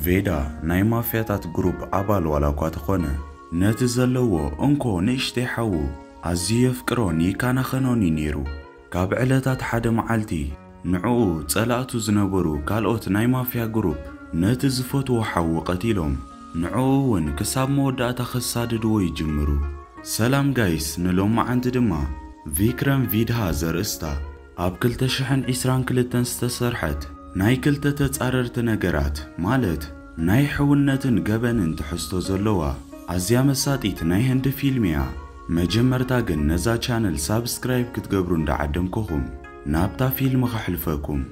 فيدا ناي مافياتات جروب عبال ولا كواتخونه نتزلوو انكو نشتي حو عزي يفكروني كان خنوني نيرو كاب علتات حدا معالتي نعو تسألاتو زنبرو كالوت ناي مافيا جروب نتزفوتو حو قتيلهم نعوون كساب موداتا خساددو يجمرو سلام جايس نلوم عند دما فيكرم فيدها زرستا اب كلتا شحن عسران كلتن ستسرحت ناي كلتا تتقررت نجرات مالت ناي حونتن جبنن تحستو زلوا عزيا مساتيت ناي هند فيلميا مجمرتا جن نزا چانل سابسكرايب كتقبرون دا عدمكوهم نابتا فيلم خحلفكم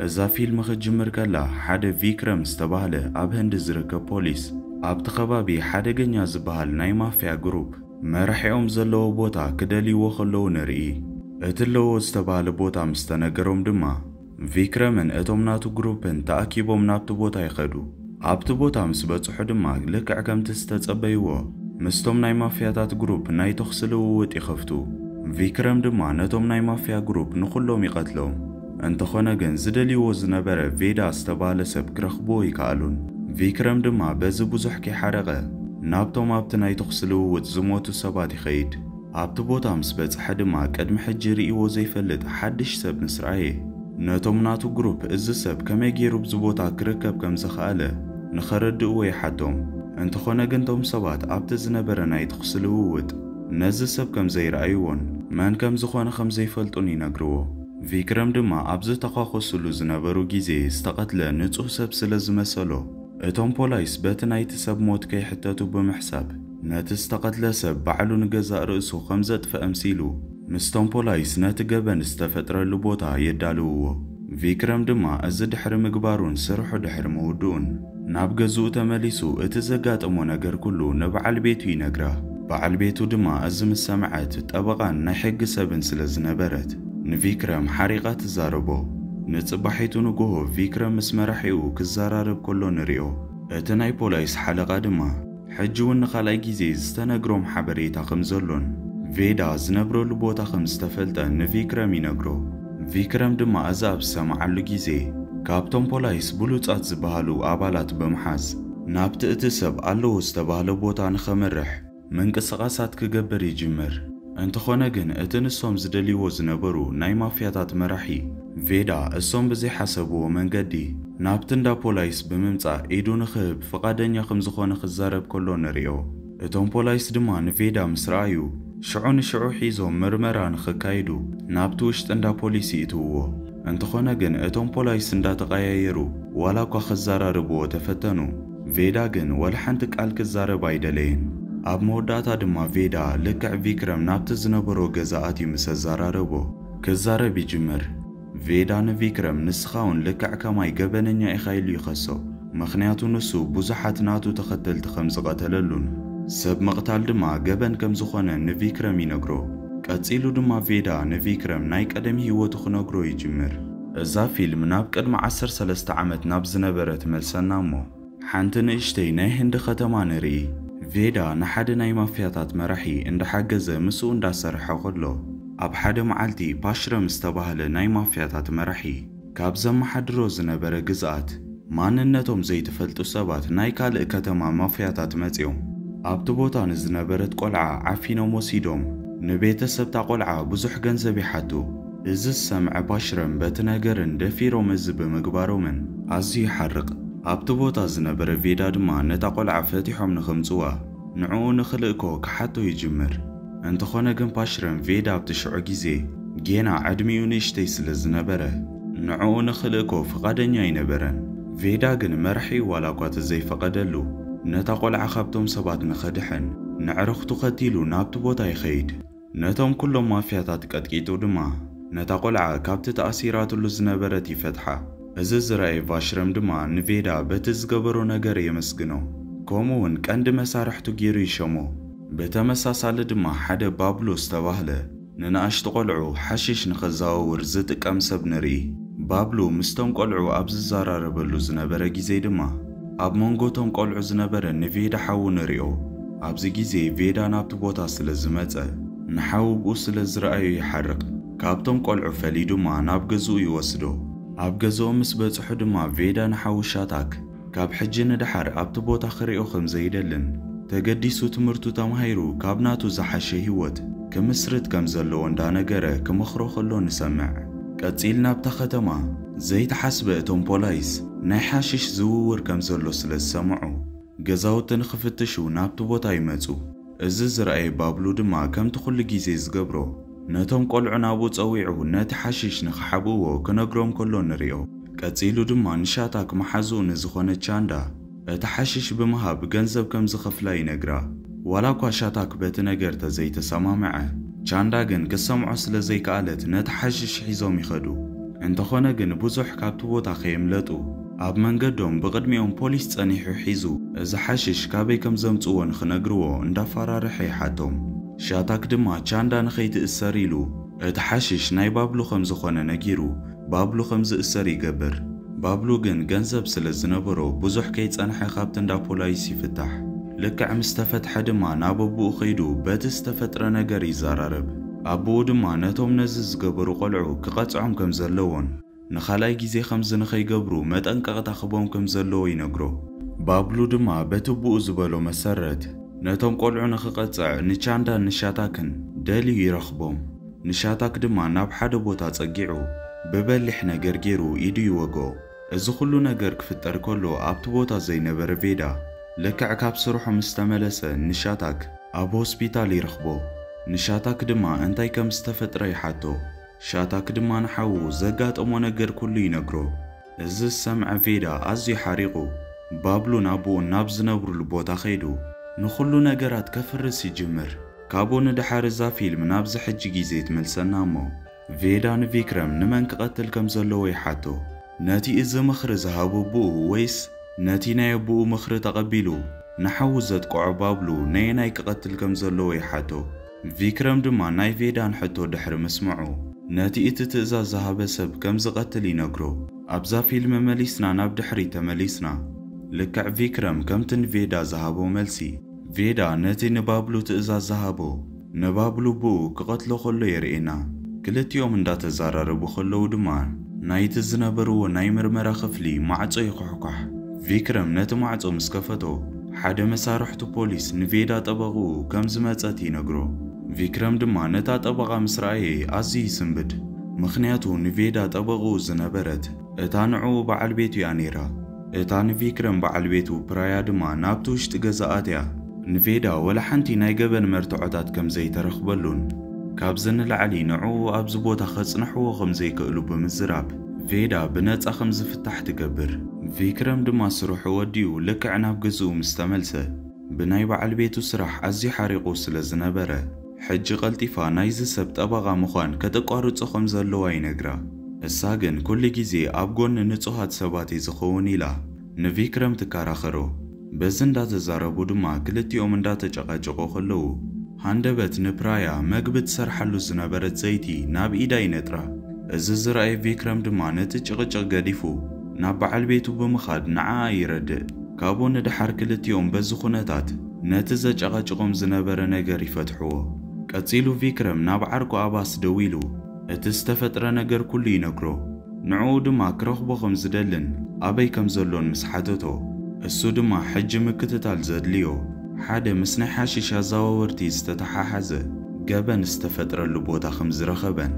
إذا فيلم خجمر كلا حدا فيكرم استباله اب هند زركا بوليس اب تخبابي حدا جنيا زبال ناي مافيا جروب مرحيهم زلو بوتا كدالي وخلو نرئي اتلو استبال بوتا مستنقرهم دما فيكرمن اتوم ناتو جروبن تأكيبهم نابتو بوتا يخدو ابتو بوتا مسبتو دما لك عكم تستتصبيوه مستوم ناي مافياتات جروب ناي تخسلو ووت يخفتو فيكرم دما نتوم ناي مافيا جروب نخلوم يقتلوم انت خونغن زدلي وزنبره فيدا استبال سب كرخبو يكالون فيكرم دما بز بزح كي حرقه نابتوم ابت ناي تخسلو ووت زموتو سبات يخيد ابتو بوتا مسبتح دما قدم حجري وزي فلت حدش سب نسرعيه نتوم ناتو جروب از سب كما جيرو بزبوتا كركب كم زخاله نخردو يحدهم انت خونغن توم سبات ابت زنبره ناي تخسلو ووت نز سب كم زي رأيون مان كم زخون خم زي فلتون ينقروه فيكرم دما ابز تقاخسلو زنبرو جيزي استقتل نصح سب سلازمسلو اتوم بولايس بات نايت سب موت كي حتاتو بمحساب نات استقتل سب بعلو نجزاء رأسو خمزت فأمسيلو مستوم بولايس نات جبن استفتر اللبوتا يدالوه فيكرم دما ازد حرم مقبارون سرحو دحر مودون نابجزو تمليسو اتزقات امو نجر كلو نبعل بيتو ينقره بعل بيتو دما ازم السمعات تابغان نحق سبن سلازنبرت نفيكرم حريقات زاربو نتصبحيتو نقوه فيكرم مسمرحيو كزارارب كلو نريو اتناي بولايس حلقة دما حجو النخالاي جيزيز استنقروم حبريتا خمزلون فيدا زنبرو لبوتا خمستفلتا نفيكرم ينقرو فيكرم دما ازاب سمعلو جيزي كابتون بولايس بلوتات زبهالو آبالات بمحاز نابت اتسب اللو استبهالو بوتا نخمرح من قصقاسات كجبر يجمر انت خونغن اتنسوم زدليو زنبرو ناي مافياتات مرحي فيدا السوم بزي حسبو من قدي نابتندا بولايس بممصا ايدو نخب فقادنيا خمزخون خزارب كلو نريو اتوم بولايس دما نفيدا مسرايو شعو حيزو مرمران خكايدو نابتوشت اندا بوليسي اتوو انت خونغن اتوم بولايس اندا تقاييرو ولا كو خزاراربو تفتنو فيدا جن والحنتك الكزارب ايدلين اب موداتا دما فيدا لكع فيكرم نابت زنبرو غزاات يمسزاراربو كزارب يجمر فيدا نفيكرم نسخاون لكع كما يغبننيا اخايل يخصو مخنياتو نسو بزحات ناتو تختلت خمس قتللون سب مقتال دما غبن كم زخونه نفيكرم ينغرو قصيلو دما فيدا نفيكرم ناي قدم هيوتو خنغرو يجمر ازا فيلم ناب قدم 13 عمت ناب زنبرت ملسنامو حنتن اشتي ناي هند ختما نري فيدا نحد ناي مافياتات مرحي اند حجزه مسو اندا سرحو خلو اب حد معالتي باشرم استباهل ناي مافياتات مرحي كابزم حدرو زنبره غزات ماننتهم زي تفلطو سبات ناي كال كتما مافياتات مصيوم اب تبوتا نزنبرت قلعه عفينو موسيدوم نبيت سبتا قلعه بزح گنزب يحتو از السمع باشرم بتناجرن دفيرو مزب مغبارو من ازي حرق اب تبوتا زنبره فيدا دما نتا قلعه فتيحوم نخمصوا نعو نخلقكو كحتو يجمر انت خونغن باشرم فيدا بتشعو جيزي جينا عدميو نشتي سلزنبره نعو نخلقكو فقادنيا ينبرن فيدا جن مرحي ولا قوات زي فقدلو نتا قلعه خبتم سبات نخدحن نعرختو قتيلو نابتو بوتا يخيد نتوم كلهم مافياتات قدقيتو دما نتا قلعه كابت تأثيراتو لزنبرتي فتحه ازز رأي باشرم دما نفيدا بتزقبرو نگر يمسگنو كومون كاند مسارحتو جيرو يشمو بتمساسال دما حدا بابلو استواهله نناشت قلعو حشيش نخزاو ورزتك امسب نري بابلو مستوم قلعو ابز زاراربلو زنبره جيزي دما اب مونغوتوم قلعو زنبره نفيدا حاو نريو ابز جيزي فيدا نابتو بوتا سلزمته نحاو بو سلزرأيو يحرق كابتوم قلعو فليدو ما ناب جزو يوسدو ኣብ ገዝኦም ምስ በጽሑ ድማ ቬዳ ንሓውሻታክ ካብ ሕጂ ንድሓር ኣብቲ ቦታ ክሪኦ ከም ዘይደልን ተገዲሱ ትምህርቱ ተማሂሩ ካብ ናቱ ዝሓሸ ህይወት ክምስርት ከም ዘለዎ እንዳነገረ ክመኽሮ ከሎ ንሰምዕ። ቀጺል ናብታ ከተማ ዘይተሓስበ እቶም ፖላይስ ናይ ሓሽሽ ዝውውር ከም ዘሎ ስለ ዝሰምዑ ገዛውቲ ንኽፍትሹ ናብቲ ቦታ ይመጹ። እዚ ዝረአየ ባብሉ ድማ ከምቲ ኩሉ ግዜ ዝገብሮ ነቶም ቆልዑ ናብኡ ጸዊዑ ነቲ ሓሽሽ ንኽሓብዎ ክነግሮም ከሎ ንሪኦ። ቀጺሉ ድማ ንሻታክ መሓዙኡ ንዝኾነ ቻንዳ እቲ ሓሽሽ ብምሃብ ገንዘብ ከም ዝኸፍላ ይነግራ። ዋላ እኳ ሻታክ በቲ ነገር ተዘይተሰማምዐ ቻንዳ ግን ክሰምዖ ስለ ዘይከኣለት ነቲ ሓሽሽ ሒዞም ይኸዱ። እንተኾነ ግን ብዙሕ ካብቲ ቦታ ከየምለጡ ኣብ መንገዶም ብቕድሚኦም ፖሊስ ጸኒሑ ሒዙ እዚ ሓሽሽ ካበይ ከም ዘምጽዎ ንኽነግርዎ እንዳፈራርሐ ይሓቶም። ሻታክ ድማ ቻንዳ ንኸይትእሰር ኢሉ እቲ ሓሽሽ ናይ ባብሉ ከም ዝኾነ ነጊሩ ባብሉ ከም ዝእሰር ይገብር። ባብሉ ግን ገንዘብ ስለ ዝነበሮ ብዙሕ ከይጸንሐ ካብቲ እንዳ ፖላይስ ይፍታሕ። ልክዕ ምስ ተፈትሐ ድማ ናብ ኣቦኡ ኸይዱ በቲ ዝተፈጥረ ነገር ይዘራረብ። ኣቦኡ ድማ ነቶም ነዚ ዝገበሩ ቆልዑ ክቐጽዖም ከም ዘለዎን ንኻልኣይ ግዜ ከምዚ ንኸይገብሩ መጠንቀቕታ ክቦም ከም ዘለዎ ይነግሮ። ባብሉ ድማ በቲ ኣቦኡ ዝበሎ መሰረት ነቶም ቆልዑ ንኽቐጽዕ ንቻንዳን ንሻታክን ደልዩ ይረኽቦም። ንሻታክ ድማ ናብ ሓደ ቦታ ጸጊዑ ብበሊሕ ነገር ገይሩ ኢዱ ይወግኦ። እዚ ኩሉ ነገር ክፍጠር ከሎ ኣብቲ ቦታ ዘይነበረ ቬዳ ልክዕ ካብ ስርሑ ምስ ተመለሰ ንሻታክ ኣብ ሆስፒታል ይረኽቦ። ንሻታክ ድማ እንታይ ከም ዝተፈጥረ ይሓቶ። ሻታክ ድማ ንሓዉ ዘጋጠሞ ነገር ኩሉ ይነግሮ። እዚ ዝሰምዐ ቬዳ ኣዝዩ ሓሪቑ ባብሉን ኣቦኡን ናብ ዝነብሩሉ ቦታ ኸይዱ ንኹሉ ነገራት ከፍርስ ይጅምር። ካብኡ ንድሓር እዛ ፊልም ናብዚ ሕጂ ግዜ ትመልሰና እሞ ቬዳ ንቪክረም ንመን ክቐትል ከም ዘለዎ ይሓቶ። ነቲ እዚ ምኽሪ ዝሃቡ ኣቦኡ ወይስ ነቲ ናይ ኣቦኡ ምኽሪ ተቐቢሉ ንሓዉ ዘጥቅዖ ባብሉ ነየናይ ክቐትል ከም ዘለዎ ይሓቶ። ቪክረም ድማ ናይ ቬዳን ሕቶ ድሕሪ ምስምዑ ነቲ እቲ ትእዛዝ ዝሃበ ሰብ ከም ዝቐትል ይነግሮ። ኣብዛ ፊልም መሊስና ናብ ድሕሪ ተመሊስና ልክዕ ቪክረም ከምቲ ንቬዳ ዝሃቦ መልሲ ቬዳ ነቲ ንባብሉ ትእዛዝ ዝሃቦ ንባብሉ ኣቦኡ ክቐትሎ ከሎ የርኤና። ክልቲኦም እንዳተዘራረቡ ከለዉ ድማ ናይቲ ዝነበርዎ ናይ ምርመራ ክፍሊ ማዕጾ ይኩሕኳሕ። ቪክረም ነቲ ማዕጾ ምስ ከፈቶ ሓደ መሳርሕቱ ፖሊስ ንቬዳ ጠበቑ ከም ዝመጸት ይነግሮ። ቪክረም ድማ ነታ ጠበቓ ምስ ረኣየ ኣዝዩ ይስንብድ። ምኽንያቱ ንቬዳ ጠበቑ ዝነበረት እታ ንዕኡ በዓል ቤቱ እያ ነይራ። እታ ንቪክረም በዓል ቤቱ ፕራያ ድማ ናብቲ ውሽጢ ገዛ ኣትያ ንቬዳ ወላ ሓንቲ ናይ ገበን መርትዖታት ከም ዘይተረኽበሉን ካብዚ ንላዕሊ ንዕኡ ኣብዚ ቦታ ኸጽንሕዎ ከም ዘይክእሉ ብምዝራብ ቬዳ ብነጻ ከም ዝፍታሕ ትገብር። ቪክረም ድማ ስርሑ ወዲኡ ልክዕ ናብ ገዝኡ ምስ ተመልሰ ብናይ በዓል ቤቱ ስራሕ ኣዝዩ ሓሪቑ ስለ ዝነበረ ሕጂ ቐልጢፋ ናይዚ ሰብ ጠበቓ ምዃን ከተቋርጾ ከም ዘለዋ ይነግራ። እሳ ግን ኩሉ ግዜ ኣብ ጎኒ ንጹሃት ሰባት ዝኸውን ኢላ ንቪክረም ትከራኸሮ። በዚ እንዳተዛረቡ ድማ ክልቲኦም እንዳተጨቃጨቆ ከለዉ ሃንደበት ንፕራያ መግቢ ትሰርሓሉ ዝነበረት ዘይቲ ናብ ኢዳ ይነጥራ። እዚ ዝረአየ ቪክረም ድማ ነቲ ጭቕጭቕ ገዲፉ ናብ በዓል ቤቱ ብምኻድ ንዓ ይረድእ። ካብኡ ንድሓር ክልቲኦም በዚ ኩነታት ነቲ ዘጨቃጭቆም ዝነበረ ነገር ይፈትሕዎ። ቀጺሉ ቪክረም ናብ ዓርቆ ኣባስ ደው ኢሉ እቲ ዝተፈጥረ ነገር ኩሉ ይነግሮ። ንዕኡ ድማ ክረኽቦ ከም ዝደልን ኣበይ ከም ዘሎን ምስ ሓተቶ እሱ ድማ ሕጂ ምክትታል ዘድልዮ ሓደ ምስ ናይ ሓሽሽ ኣዘዋወርቲ ዝተተሓሓዘ ገበን ዝተፈጥረሉ ቦታ ከም ዝረኸበን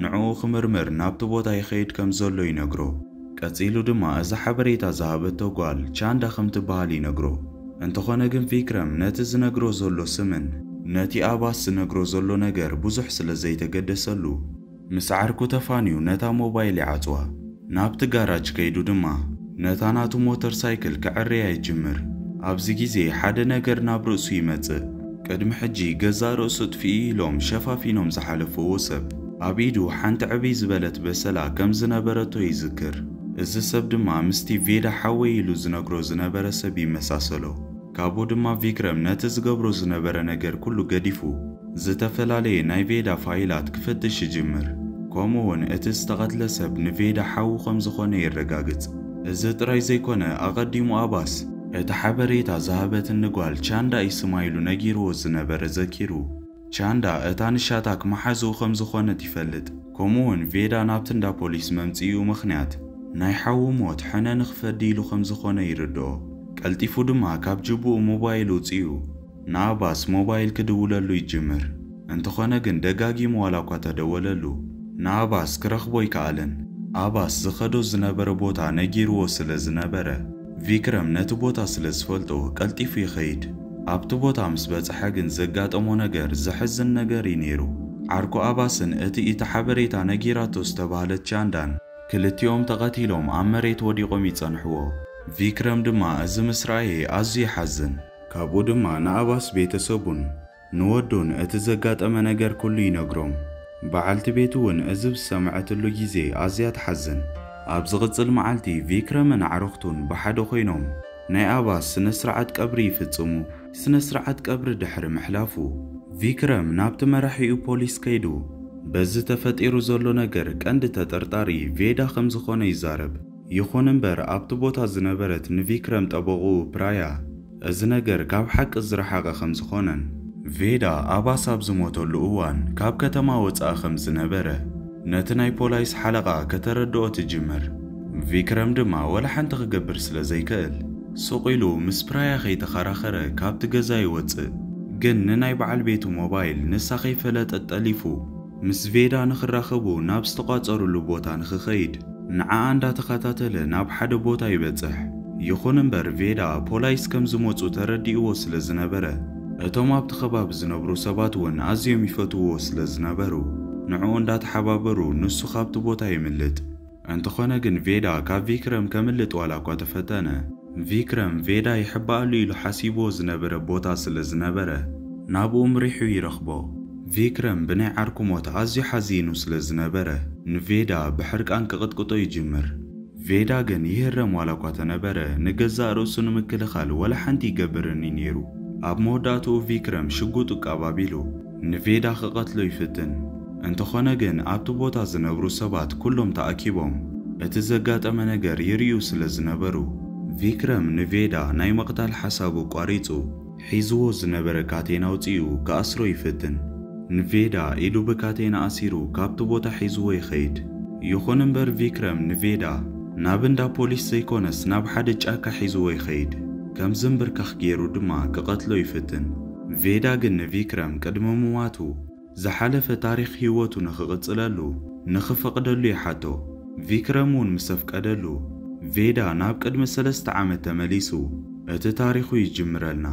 ንዕኡ ክምርምር ናብቲ ቦታ ይኸይድ ከም ዘሎ ይነግሮ። ቀጺሉ ድማ እዚ ሓበሬታ ዝሃበቶ ጓል ቻንዳ ከም ትበሃል ይነግሮ። እንተኾነ ግን ቪክረም ነቲ ዝነግሮ ዘሎ ስምን ነቲ ኣባስ ዝነግሮ ዘሎ ነገር ብዙሕ ስለ ዘይተገደሰሉ ምስ ዓርኩ ተፋንዩ ነታ ሞባይል ይዓጽዋ። ናብቲ ጋራጅ ከይዱ ድማ ነታ ናቱ ሞተር ሳይክል ክዕርያ ይጅምር። ኣብዚ ግዜ ሓደ ነገር ናብ ርእሱ ይመጽእ። ቅድሚ ሕጂ ገዛ ርእሱ ጥፍኢ ኢሎም ሸፋፊኖም ዝሓለፍዎ ሰብ ኣብ ኢዱ ሓንቲ ዕብይ ዝበለት በሰላ ከም ዝነበረቶ ይዝክር። እዚ ሰብ ድማ ምስቲ ቬዳ ሓወይ ኢሉ ዝነግሮ ዝነበረ ሰብ ይመሳሰሎ። ካብኡ ድማ ቪክረም ነቲ ዝገብሮ ዝነበረ ነገር ኩሉ ገዲፉ ዝተፈላለየ ናይ ቬዳ ፋይላት ክፈትሽ ይጅምር። ከምኡውን እቲ ዝተቐትለ ሰብ ንቬዳ ሓዉ ከም ዝኾነ ይረጋግጽ። እዚ ጥራይ ዘይኮነ ኣቐዲሙ ኣባስ እቲ ሓበሬታ ዝሃበት ንጓል ቻንዳ ይስማ ኢሉ ነጊርዎ ዝነበረ ዘኪሩ ቻንዳ እታ ንሻታክ መሓዝኡ ከም ዝኾነት ይፈልጥ። ከምኡውን ቬዳ ናብቲ እንዳ ፖሊስ መምጽኡ ምኽንያት ናይ ሓው ሞት ሕነ ንኽፈዲሉ ከም ዝኾነ ይርድኦ ቀልጢፉ ድማ ካብ ጅቡኡ ሞባይል ውፅኡ ንኣባስ ሞባይል ክድውለሉ ይጅምር እንተኾነ ግን ደጋጊሙ ዋላ እኳ ተደወለሉ ንኣባስ ክረኽቦ ይከኣልን ኣባስ ዝኸዶ ዝነበረ ቦታ ነጊርዎ ስለ ዝነበረ ቪክረም ነቲ ቦታ ስለ ዝፈልጦ ቀልጢፉ ይኸይድ ኣብቲ ቦታ ምስ በጽሐ ግን ዘጋጠሞ ነገር ዘሕዝን ነገር እዩ ነይሩ ዓርኮ ኣባስን እቲ ሓበሬታ ነጊራቶ ዝተባህለት ቻንዳን ክልቲኦም ተቐቲሎም ኣብ መሬት ወዲቖም ይጸንሕዎ ቪክረም ድማ እዚ ምስ ረኣየ ኣዝዩ ይሓዝን ካብኡ ድማ ንኣባስ ቤተሰቡን ንወዱን እቲ ዘጋጠመ ነገር ኩሉ ይነግሮም በዓልቲ ቤቱ እውን እዚ ብሰምዐትሉ ግዜ ኣዝያ ትሓዝን ኣብ ዝቕጽል መዓልቲ ቪክረምን ዓርኽቱን ብሓደ ኮይኖም ናይ ኣባስ ስነ-ስርዓት ቀብሪ ይፍጽሙ ስነ-ስርዓት ቀብሪ ድሕሪ ምሕላፉ ቪክረም ናብቲ መራሒኡ ፖሊስ ከይዱ በዚ ተፈጢሩ ዘሎ ነገር ቀንዲ ተጠርጣሪ ቬዳ ከም ዝኾነ ይዛረብ ይኹን እምበር ኣብቲ ቦታ ዝነበረት ንቪክረም ጠበቑ ፕራያ እዚ ነገር ካብ ሓቂ ዝረሓቐ ከም ዝኾነን ቬዳ ኣባስ ኣብ ዝሞተሉ እዋን ካብ ከተማ ወፃእ ከም ዝነበረ ነቲ ናይ ፖሊስ ሓለቓ ከተረድኦ ትጅምር ቪክረም ድማ ወላ ሓንቲ ክገብር ስለ ዘይክእል ሱቕ ኢሉ ምስ ፕራያ ከይተኸራኸረ ካብቲ ገዛ ይወፅእ ግን ንናይ በዓል ቤቱ ሞባይል ንሳ ከይፈለጠት ጠሊፉ ምስ ቬዳ ንኽራኸቡ ናብ ዝተቋፀሩሉ ቦታ ንኽኸይድ ንዓኣ እንዳተኸታተለ ናብ ሓደ ቦታ ይበጽሕ ይኹን እምበር ቬዳ ፖሊስ ከም ዝመፁ ተረዲእዎ ስለ ዝነበረ እቶም ኣብቲ ከባቢ ዝነብሩ ሰባት እውን ኣዝዮም ይፈትውዎ ስለ ዝነበሩ ንዕኡ እንዳተሓባበሩ ንሱ ካብቲ ቦታ ይምልጥ እንተኾነ ግን ቬዳ ካብ ቪክረም ከምልጥ ዋላ እኳ ተፈተነ ቪክረም ቬዳ ይሕባኣሉ ኢሉ ሓሲቦ ዝነበረ ቦታ ስለ ዝነበረ ናብኡ ምሪሑ ይረኽቦ ቪክረም ብናይ ዓርኩ ሞት ኣዝዩ ሓዚኑ ስለ ዝነበረ ንቬዳ ብሕርቃን ክቕጥቅጦ ይጅምር ቬዳ ግን ይህረም ዋላ እኳ ተነበረ ንገዛእ ርእሱ ንምክልኻል ወላ ሓንቲ ይገብርኒ ነይሩ ኣብ መወዳእትኡ ቪክረም ሽጉጡ ቀባቢሉ ንቬዳ ክቐትሎ ይፍትን እንተኾነ ግን ኣብቲ ቦታ ዝነብሩ ሰባት ኩሎም ተኣኪቦም እቲ ዘጋጠመ ነገር ይርዩ ስለ ዝነበሩ ቪክረም ንቬዳ ናይ መቕታል ሓሳቡ ቋሪጹ ሒዝዎ ዝነበረ ካቴና ውፅኡ ከኣስሮ ይፍትን ንቬዳ ኢዱ ብካቴና ኣሲሩ ካብቲ ቦታ ሒዝዎ ይኸይድ ይኹን እምበር ቪክረም ንቬዳ ናብ እንዳ ፖሊስ ዘይኮነስ ናብ ሓደ ጫካ ሒዝዎ ይኸይድ ከም ዝምብርካኽ ገይሩ ድማ ክቐትሎ ይፍትን ቬዳ ግን ንቪክረም ቅድሚ ምዋቱ ዝሓለፈ ታሪክ ህይወቱ ንኽቕጽለሉ ንኽፈቕደሉ ይሓቶ ቪክረም እውን ምስ ኣፍቀደሉ ቬዳ ናብ ቅድሚ 3 ዓመት ተመሊሱ እቲ ታሪኹ ይጅምረልና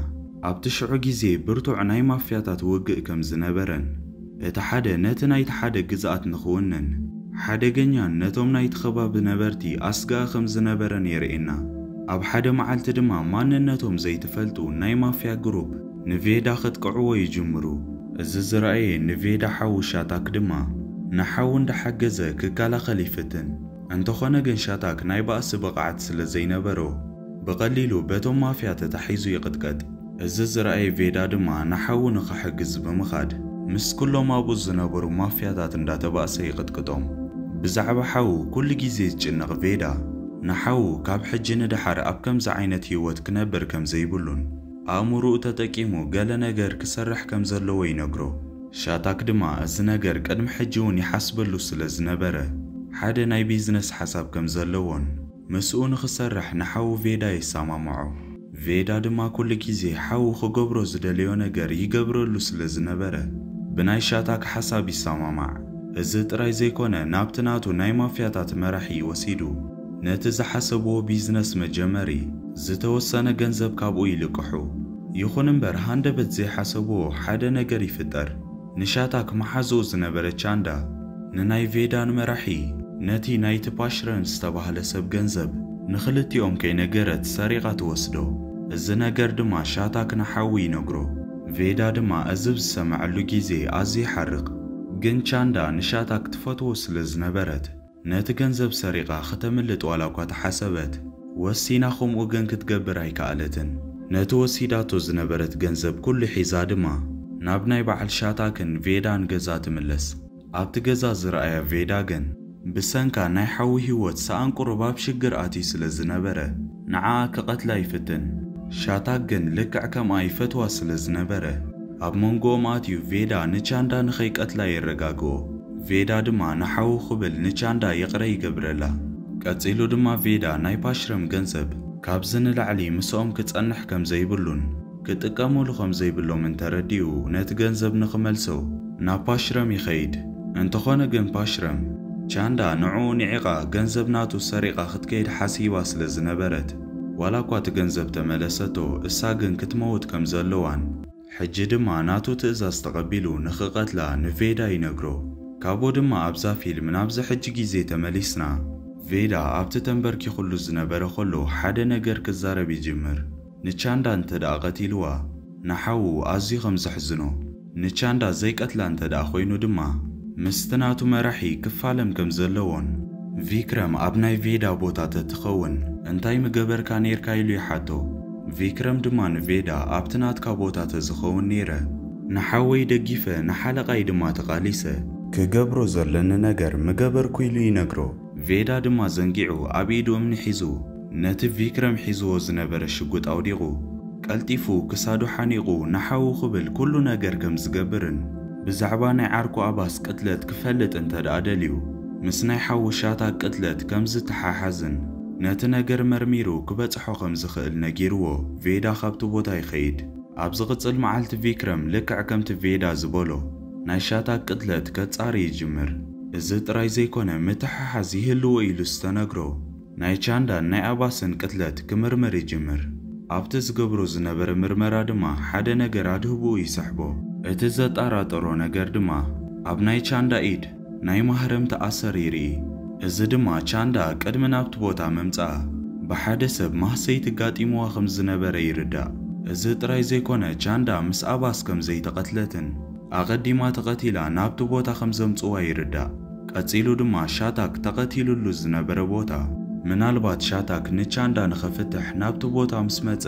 ኣብቲ ሽዑ ግዜ ብርቱዕ ናይ ማፍያታት ውግእ ከም ዝነበረን እቲ ሓደ ነቲ ናይቲ ሓደ ግዝኣት ንኽውንን ሓደገኛን ነቶም ናይቲ ከባቢ ነበርቲ ኣስጋኣ ከም ዝነበረን የርእየና ኣብ ሓደ መዓልቲ ድማ ማንነቶም ዘይትፈልጡ ናይ ማፍያ ግሩፕ ንቬዳ ክጥቅዕዎ ይጅምሩ እዚ ዝረኣየ ንቬዳ ሓው ሻታክ ድማ ንሓው እንዳሓገዘ ክከላኸል ይፍትን እንተኾነ ግን ሻታክ ናይ ባእሲ ብቕዓት ስለ ዘይነበሮ ብቐሊሉ በቶም ማፍያ ተታሒዙ ይቕጥቀጥ እዚ ዝረኣየ ቬዳ ድማ ንሓው ንኽሕግዝ ብምኻድ ምስ ኩሎም ኣብኡ ዝነበሩ ማፍያታት እንዳተባእሰ ይቕጥቅጦም ብዛዕባ ሓው ኩሉ ግዜ ዝጭነቕ ቬዳ ንሓው ካብ ሕጂ ንድሓር ኣብ ከምዚ ዓይነት ህይወት ክነብር ከም ዘይብሉን ኣእምሮኡ ተጠቂሙ ገለ ነገር ክሰርሕ ከም ዘለዎ ይነግሮ ሻታክ ድማ እዚ ነገር ቅድሚ ሕጂ እውን ይሓስበሉ ስለ ዝነበረ ሓደ ናይ ቢዝነስ ሓሳብ ከም ዘለዎን ምስኡ ንኽሰርሕ ንሓው ቬዳ ይሰማምዖ ቬዳ ድማ ኩሉ ግዜ ሓው ክገብሮ ዝደልዮ ነገር ይገብረሉ ስለ ዝነበረ ብናይ ሻታክ ሓሳብ ይሰማማዕ እዚ ጥራይ ዘይኮነ ናብቲ ናቱ ናይ ማፍያታት መራሒ ወሲዱ ነቲ ዝሓሰብዎ ቢዝነስ መጀመሪ ዝተወሰነ ገንዘብ ካብኡ ይልቅሑ ይኹን እምበር ሃንደበት ዘይሓሰብዎ ሓደ ነገር ይፍጠር ንሻታክ መሓዝኡ ዝነበረ ቻንዳ ንናይ ቬዳን መራሒ ነቲ ናይቲ ፓሽረን ዝተባህለ ሰብ ገንዘብ ንኽልቲኦም ከይነገረት ሰሪቓ ትወስዶ እዚ ነገር ድማ ሻታክ ንሓዊ ይነግሮ ቬዳ ድማ እዚ ብዝሰምዐሉ ግዜ ኣዝዩ ይሓርቕ ግን ቻንዳ ንሻታክ ትፈትዎ ስለ ዝነበረት ነቲ ገንዘብ ሰሪቓ ከተምልጥ ዋላ እኳ ተሓሰበት ወሲና ከምኡ ግን ክትገብር ኣይከኣለትን ነቲ ወሲዳቶ ዝነበረት ገንዘብ ኩሉ ሒዛ ድማ ናብ ናይ በዓል ሻታክን ቬዳን ገዛ ትምለስ ኣብቲ ገዛ ዝረኣያ ቬዳ ግን ብሰንካ ናይ ሓዊ ህይወት ሰኣን ቁሩብ ኣብ ሽግር ኣትዩ ስለ ዝነበረ ንዓኣ ክቐትላ ይፍትን ሻታክ ግን ልክዕ ከምኣ ይፈትዋ ስለ ዝነበረ ኣብ መንጎኦም ኣትዩ ቬዳ ንቻንዳ ንኸይቀትላ የረጋግኦ ቬዳ ድማ ንሓዊ ክብል ንቻንዳ የቕረ ይገብረላ ቀፂሉ ድማ ቬዳ ናይ ፓሽረም ገንዘብ ካብ ዝንላዕሊ ምስኦም ክጸንሕ ከም ዘይብሉን ክጥቀመሉ ከም ዘይብሎም እንተረዲኡ ነቲ ገንዘብ ንኽመልሶ ናብ ፓሽረም ይኸይድ። እንተኾነ ግን ፓሽረም ቻንዳ ንዕኡ ኒዒቓ ገንዘብ ናቱ ሰሪቓ ክትከይድ ሓሲባ ስለ ዝነበረት ዋላ እኳ እቲ ገንዘብ ተመለሰቶ እሳ ግን ክትመውት ከም ዘለዋን ሕጂ ድማ ናቱ ትእዛዝ ተቐቢሉ ንኽቐትላ ንቬዳ ይነግሮ። ካብኡ ድማ ኣብዛ ፊልም ናብዚ ሕጂ ግዜ ተመሊስና ቬዳ ኣብቲ ተንበርኪኹሉ ዝነበረ ኸሎ ሓደ ነገር ክዛረብ ይጅምር። ንቻንዳ እንተደኣ ቀቲልዋ ንሓዉ ኣዝዩ ከም ዘሕዝኖ ንቻንዳ ዘይቀትላ እንተደኣ ኮይኑ ድማ ምስቲ ናቱ መራሒ ክፋለም ከም ዘለዎን ቪክረም ኣብ ናይ ቬዳ ቦታ ተትኸውን እንታይ ምገበርካ ነርካ ኢሉ ይሓቶ። ቪክረም ድማ ንቬዳ ኣብቲ ናትካ ቦታ ተዝኸውን ነይረ ንሓወይ ደጊፈ ንሓለቓይ ድማ ተቓሊሰ ክገብሮ ዘለኒ ነገር ምገበርኩ ኢሉ ይነግሮ። ቬዳ ድማ ዘንጊዑ ኣብ ኢዱ እምኒ ሒዙ ነቲ ቪክረም ሒዝዎ ዝነበረ ሽጉጥ ኣውዲቑ ቀልጢፉ ክሳዱ ሓኒቑ ንሓዉ ክብል ኩሉ ነገር ከም ዝገብርን ብዛዕባ ናይ ዓርኩ ኣባስ ቅትለት ክፈልጥ እንተደኣ ደልዩ ምስ ናይ ሓዊ ሻታክ ቅትለት ከም ዝተሓሓዝን ነቲ ነገር መርሚሩ ክበጽሖ ከም ዝኽእል ነጊርዎ ቬዳ ካብቲ ቦታ ይኸይድ። ኣብ ዝቕጽል መዓልቲ ቪክረም ልክዕ ከምቲ ቬዳ ዝበሎ ናይ ሻታክ ቅትለት ከጻሪ ይጅምር። እዚ ጥራይ ዘይኮነ ምትሓሓዝ ይህልዎ ኢሉ ዝተነግሮ ናይ ቻንዳን ናይ ኣባስን ቅትለት ክምርምር ይጅምር። ኣብቲ ዝገብሮ ዝነበረ ምርመራ ድማ ሓደ ነገር ኣድህብኡ ይስሕቦ። እቲ ዘጠራጠሮ ነገር ድማ ኣብ ናይ ቻንዳ ኢድ ናይ ማህረም ተኣሰር ይርኢ። እዚ ድማ ቻንዳ ቅድሚ ናብቲ ቦታ መምጽኣ ብሓደ ሰብ ማህሰይ ትጋጢምዋ ከም ዝነበረ ይርዳእ። እዚ ጥራይ ዘይኮነ ቻንዳ ምስ ኣባስ ከም ዘይተቐትለትን ኣቐዲማ ተቐቲላ ናብቲ ቦታ ከም ዘምጽዋ ይርዳእ። ቀፂሉ ድማ ሻታክ ተቐቲሉሉ ዝነበረ ቦታ ምናልባት ሻታክ ንቻንዳ ንኸፍትሕ ናብቲ ቦታ ምስ መጸ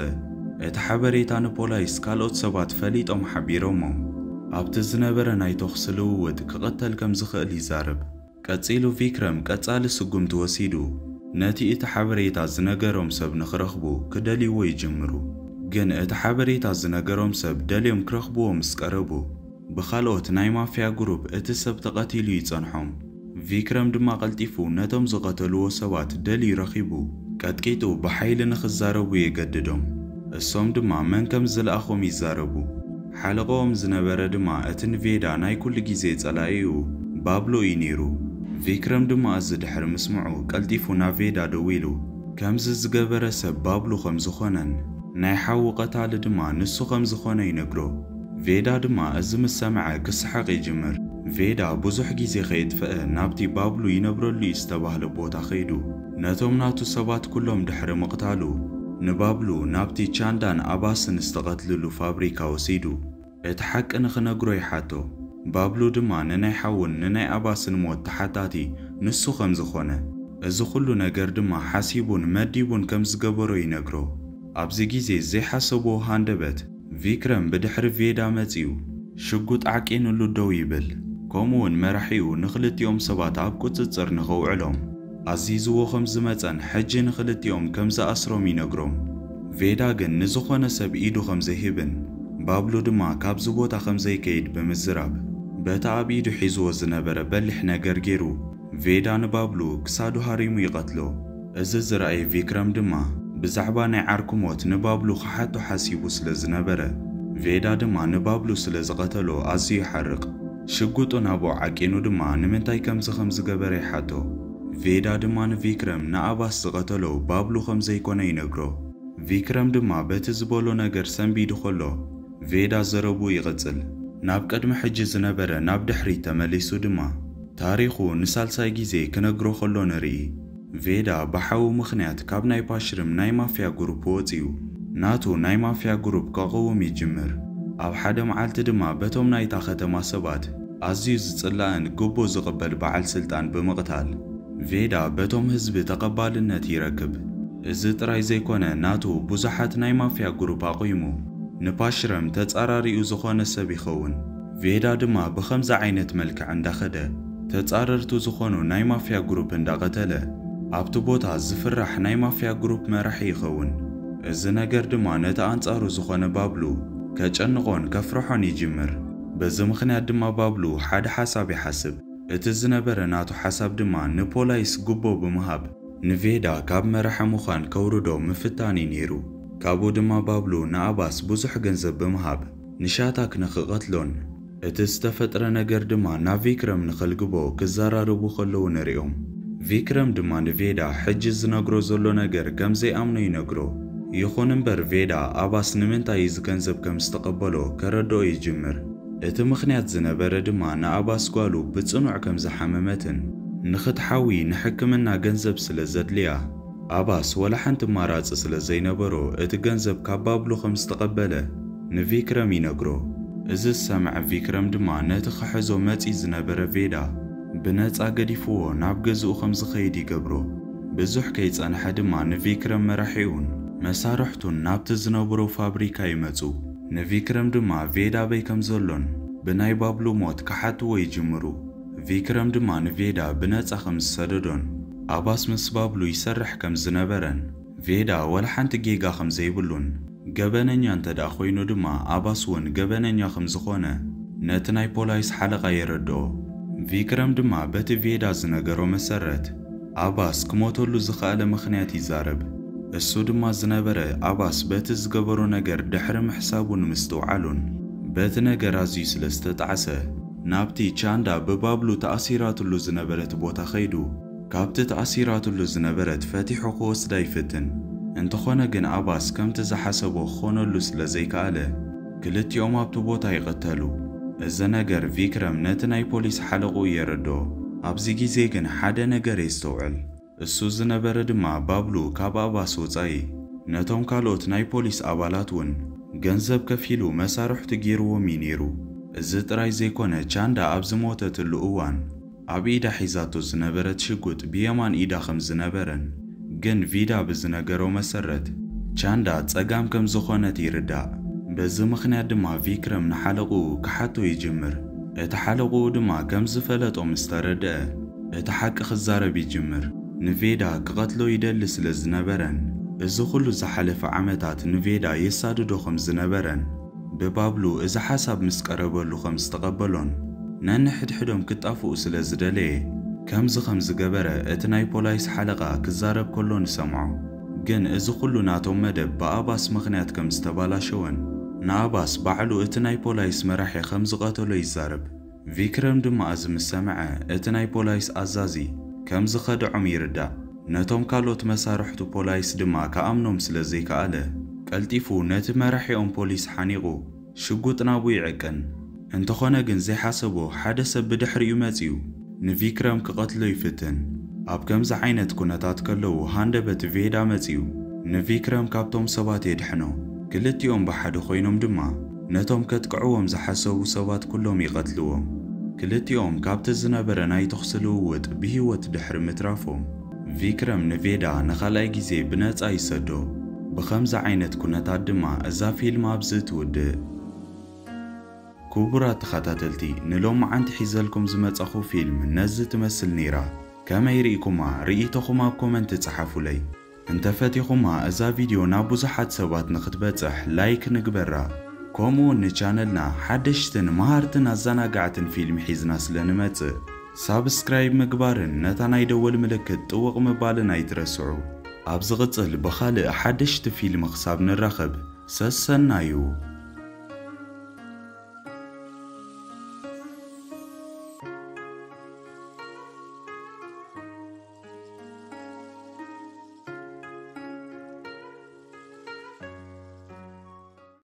እቲ ሓበሬታ ንፖላይስ ካልኦት ሰባት ፈሊጦም ሓቢሮሞ ኣብቲ ዝነበረ ናይ ተኽሲ ልውውጥ ክቕተል ከም ዝኽእል ይዛረብ። ቀፂሉ ቪክረም ቀጻሊ ስጉምቲ ወሲዱ ነቲ እቲ ሓበሬታ ዝነገሮም ሰብ ንኽረኽቡ ክደልይዎ ይጅምሩ። ግን እቲ ሓበሬታ ዝነገሮም ሰብ ደልዮም ክረኽብዎ ምስ ቀረቡ ብኻልኦት ናይ ማፍያ ግሩፕ እቲ ሰብ ተቐቲሉ ይጸንሖም። ቪክረም ድማ ቀልጢፉ ነቶም ዝቐተልዎ ሰባት ደልዩ ረኺቡ ቀጥቂጡ ብሓይሊ ንኽዛረቡ የገድዶም። እሶም ድማ መን ከም ዝለኣኾም ይዛረቡ። ሓለቆም ዝነበረ ድማ እቲ ንቬዳ ናይ ኩሉ ግዜ ጸላኢኡ ባብሎ እዩ ነይሩ። ቪክረም ድማ እዚ ድሕሪ ምስምዑ ቀልጢፉ ናብ ቬዳ ደው ኢሉ ከምዚ ዝገበረ ሰብ ባብሎ ከም ዝኾነን ናይ ሓዊ ቀታሊ ድማ ንሱ ከም ዝኾነ ይነግሮ። ቬዳ ድማ እዚ ምስ ሰምዐ ክስሐቕ ይጅምር። ቬዳ ብዙሕ ግዜ ከይጥፍአ ናብቲ ባብሎ ይነብረሉ እዩ ዝተባህለ ቦታ ኸይዱ ነቶም ናቱ ሰባት ኩሎም ድሕሪ ምቕታሉ ንባብሎ ናብቲ ቻንዳን ኣባስን ዝተቐትልሉ ፋብሪካ ወሲዱ እቲ ሓቂ ንኽነግሮ ይሓቶ። ባብሎ ድማ ንናይ ሓውን ንናይ ኣባስን ሞት ተሓታቲ ንሱ ከም ዝኾነ እዚ ኩሉ ነገር ድማ ሓሲቡን መዲቡን ከም ዝገበሮ ይነግሮ። ኣብዚ ግዜ ዘይሓሰብዎ ሃንደበት ቪክረም ብድሕሪ ቬዳ መጺኡ ሽጉጥ ዓቂኑሉ ደው ይብል። ከምኡውን መራሒኡ ንኽልቲኦም ሰባት ኣብ ቁፅፅር ንኸውዕሎም ኣዚዝዎ ከም ዝመፀን ሕጂ ንኽልቲኦም ከም ዝኣስሮም ይነግሮም። ቬዳ ግን ንዝኾነ ሰብ ኢዱ ከም ዘይህብን ባብሎ ድማ ካብዚ ቦታ ከም ዘይከይድ ብምዝራብ በታ ኣብ ኢዱ ሒዝዎ ዝነበረ በሊሕ ነገር ገይሩ ቬዳ ንባብሎ ክሳዱ ሃሪሙ ይቐትሎ። እዚ ዝረኣየ ቪክረም ድማ ብዛዕባ ናይ ዓርኩ ሞት ንባብሎ ክሓቶ ሓሲቡ ስለ ዝነበረ ቬዳ ድማ ንባብሎ ስለ ዝቐተሎ ኣዝዩ ይሓርቕ። ሽጉጡ ናብኡ ዓቂኑ ድማ ንምንታይ ከምዚ ከም ዝገበረ ይሓቶ። ቬዳ ድማ ንቪክረም ንኣባስ ዝቐተሎ ባብሎ ከም ዘይኮነ ይነግሮ። ቪክረም ድማ በቲ ዝበሎ ነገር ሰንቢዱ ኸሎ ቬዳ ዘረቡ ይቕጽል። ናብ ቅድሚ ሕጂ ዝነበረ ናብ ድሕሪት ተመሊሱ ድማ ታሪኹ ንሳልሳይ ግዜ ክነግሮ ኸሎ ንርኢ። ቬዳ ብሓዊ ምኽንያት ካብ ናይ ፓሽርም ናይ ማፍያ ግሩፕ ወፂኡ ናቱ ናይ ማፍያ ግሩፕ ከቕውም ይጅምር። ኣብ ሓደ መዓልቲ ድማ በቶም ናይታ ከተማ ሰባት ኣዝዩ ዝጽላእን ግቦ ዝቕበል በዓል ስልጣን ብምቕታል ቬዳ በቶም ህዝቢ ተቐባልነት ይረክብ። እዚ ጥራይ ዘይኮነ ናቱ ብዙሓት ናይ ማፍያ ግሩፕ ኣቑይሙ ንፓሽረም ተጻራሪኡ ዝኾነ ሰብ ይኸውን። ቬዳ ድማ ብኸምዚ ዓይነት መልክዕ እንዳኸደ ተጻረርቱ ዝኾኑ ናይ ማፍያ ግሩፕ እንዳቐተለ ኣብቲ ቦታ ዝፍራሕ ናይ ማፍያ ግሩፕ መራሒ ይኸውን። እዚ ነገር ድማ ነቲ ኣንጻሩ ዝኾነ ባብሎ ከጨንቆን ከፍርሖን ይጅምር። በዚ ምኽንያት ድማ ባብሎ ሓደ ሓሳብ ይሓስብ። እቲ ዝነበረ ናቱ ሓሳብ ድማ ንፖላይስ ጉቦ ብምሃብ نفيدا كاب مرح مخان كوردو مفتاني نيرو كابو دما بابلو نعباس بوزح جنزب بمهاب نشاتاك نخقتلون اتستفتر نجر دما نافيكرم نخلقبو كزاراربو خلو نريوم فيكرم دما نفيدا حجز نقرو زلو نجر كمزي امنو ينقرو يخون امبر فيدا أباس نمنتا يزغنزب كم استقبلو كردو يجمر ات مخنيات زنبر دما نأباس قالو بتصنع كم زحممتن نخد حاوي نحكمنا جنزب سلزدليا أباس ولا حنت مارات سلزينبرو ات جنزب كبابلو خم استقبله نفيكرم ينقرو إز السمع فيكرم دما نتخحزو ماتي زنبر فيدا بنات أقديفو نابجزو خمز خيدي قبرو بزوح كيتس أنا حد ما نفيكرم مرحيون مسارحتون نابت زنبرو فابريكا يمتو نفيكرم دما فيدا بيكم زلون بناي بابلو موت كحاتو ويجمرو فيكرم دما نفيدا بنات أخمز سددون أباس مس بابلو يسرح كم زنبرن فيدا ولا حنت جيغا خمز يبلون قبنن يانتد أخوينو دما أباسون قبنن يا خمز خونه نتناي بولايس حلقة يردو فيكرم دما بت فيدا زنقرو مسرت أباس كموتولو زخال مخنياتي زارب السود ما زنبره أباس بت زقبرو نجر دحرم حسابون مستوعلون بت نجر عزيز لستتعسى نابتي چاندا ببابلو تأثيرات اللو زنبرت بوتا خيدو كابت تأثيرات اللو زنبرت فاتح قوس دايفتن انتخونا جن أباس كم تزحسبو خونو اللو سلزيك آله كلت يوم ابتو بوتا يقتلو الزنجر فيكرم نتناي بوليس حلقو يردو أبزيجي زيجن حدا نجر يستوعل السوز نبر دما بابلو كاب أباس وزاي نتوم كالوت ناي بوليس أبالاتون جنزب كفيلو مسارح تجيرو مينيرو الزت راي زيكونه چاندا أبز موتت اللؤوان أب إيدا حيزاتو زنبرت شقوت بيمان إيدا خمز زنبرن جن فيدا بزنجرو مسرت چاندا تساقام كم زخونت يردا بز مخنيات دما فيكرم نحلقو كحاتو يجمر اتحلقو دما كم زفلتو مسترده اتحق خزارب يجمر نفيدا كقتلو يدلس لزنبرن ازو خلو زحلف عمتات نفيدا يساددو خمز زنبرن ببابلو إذا حسب مسكربلو خمس تقبلون ننحد حدهم كتافو سلزدلي كمز خمز قبرة اتناي بولايس حلقة كزارب كلون سمعو جن إذا خلو ناتو مدب بأباس مغنيات كمز تبالاشون ناباس بعلو اتناي بولايس مرحي خمز قاتلو يزارب فيكرم دما أزم السمعة اتناي بولايس أزازي كمز خدعم يردع نتوم كالوت مسارحتو بولايس دما كأمنوم سلزي كأله قلتيفو نت مرحيهم بوليس حانيغو شقوط نابو يعقن انتخونا جن زي حسبو حدث بدحريو ماتيو نفيكرم كقتلو يفتن أب كمز عينت كونتات كلو هاندبت فيدا ماتيو نفيكرم كابتوم سبات يدحنو كلتيوم بحدو خوينوم دما نتوم كتقعوهم زحسبو سبات كلهم يقتلوهم كلتيوم كابت الزنبرة ناي تخسلو ود بهيوت دحر مترافوم فيكرم نفيدا نخالاي جيزي بنات اي سدو بخمز عينت كونتات دما ازا فيلم ابزت ود كوبرات خاتاتلتي نلوم عند حيزلكم زمت اخو فيلم نز تمثل نيرا كما يريكما رئيتكما بكومنت تصحفوا لي انت فاتيكما ازا فيديو نابو زحات سبات نختبتح لايك نقبرا كومو نچانلنا حدشتن مهارتن ازانا قاعتن فيلم حيزنا سلنمت سابسكرايب مقبارن نتانا يدول ملكت طوق مبالنا يترسعو أبزغتل بخالق حدشت فيلم خصاب نرخب سسنايو